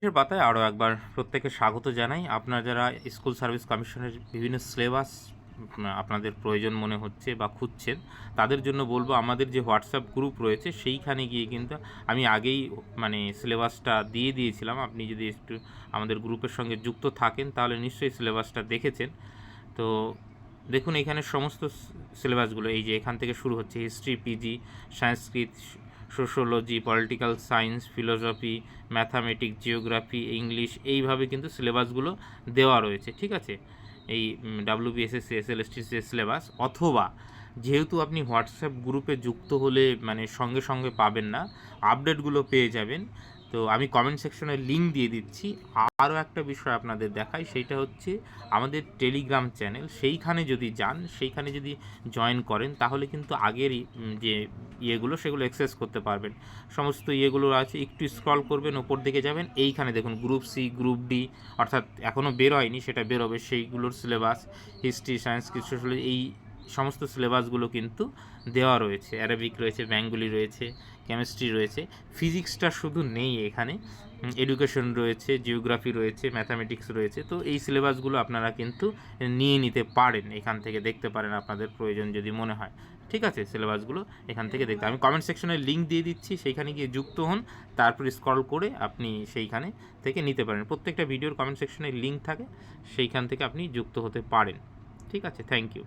এর পাতায় আরও একবার প্রত্যেককে স্বাগত জানাই। আপনারা যারা স্কুল সার্ভিস কমিশনের বিভিন্ন সিলেবাস আপনাদের প্রয়োজন মনে হচ্ছে বা খুঁজছেন, তাদের জন্য বলবো আমাদের যে হোয়াটসঅ্যাপ গ্রুপ রয়েছে সেইখানে গিয়ে কিন্তু আমি আগেই সিলেবাসটা দিয়ে দিয়েছিলাম। আপনি যদি একটু আমাদের গ্রুপের সঙ্গে যুক্ত থাকেন তাহলে নিশ্চয়ই সিলেবাসটা দেখেছেন। তো দেখুন এইখানে সমস্ত সিলেবাসগুলো এই যে এখান থেকে শুরু হচ্ছে history PG, Sanskrit, sociology, political science, philosophy, mathematics, geography, English, এইভাবে কিন্তু সিলেবাসগুলো দেওয়া রয়েছে। ঠিক আছে, এই ডাব্লিউবিএসএসসি এসএলএসটি যে সিলেবাস, অথবা যেহেতু আপনি হোয়াটসঅ্যাপ গ্রুপে যুক্ত হলে সঙ্গে সঙ্গে পাবেন না, আপডেটগুলো পেয়ে যাবেন। তো আমি কমেন্ট সেকশনে লিঙ্ক দিয়ে দিচ্ছি। আরও একটা বিষয় আপনাদের দেখাই, সেইটা হচ্ছে আমাদের টেলিগ্রাম চ্যানেল। সেইখানে যদি যান, সেইখানে যদি জয়েন করেন তাহলে কিন্তু আগের যে ইয়েগুলো সেগুলো অ্যাক্সেস করতে পারবেন। সমস্ত ইয়েগুলো আছে, একটু স্ক্রল করবেন, ওপর দিকে যাবেন, এইখানে দেখুন গ্রুপ সি, গ্রুপ ডি, অর্থাৎ এখনও বের হয়নি, সেটা বেরোবে, সেইগুলোর সিলেবাস হিস্ট্রি, সায়েন্স, সোশ্যোলজি, এই সমস্ত সিলেবাসগুলো কিন্তু দেওয়া রয়েছে। অ্যারাবিক রয়েছে, বেঙ্গলি রয়েছে, কেমিস্ট্রি রয়েছে, ফিজিক্সটা শুধু নেই এখানে, এডুকেশন রয়েছে, জিওগ্রাফি রয়েছে, ম্যাথামেটিক্স রয়েছে। তো এই সিলেবাসগুলো আপনারা কিন্তু নিয়ে নিতে পারেন, এখান থেকে দেখতে পারেন আপনাদের প্রয়োজন যদি মনে হয়। ঠিক আছে, সিলেবাসগুলো এখান থেকে দেখতে, আমি কমেন্ট সেকশনে লিঙ্ক দিয়ে দিচ্ছি, সেইখানে গিয়ে যুক্ত হন, তারপর স্ক্রল করে আপনি সেইখানে থেকে নিতে পারেন। প্রত্যেকটা ভিডিওর কমেন্ট সেকশনে লিঙ্ক থাকে, সেইখান থেকে আপনি যুক্ত হতে পারেন। ঠিক আছে, থ্যাংক ইউ।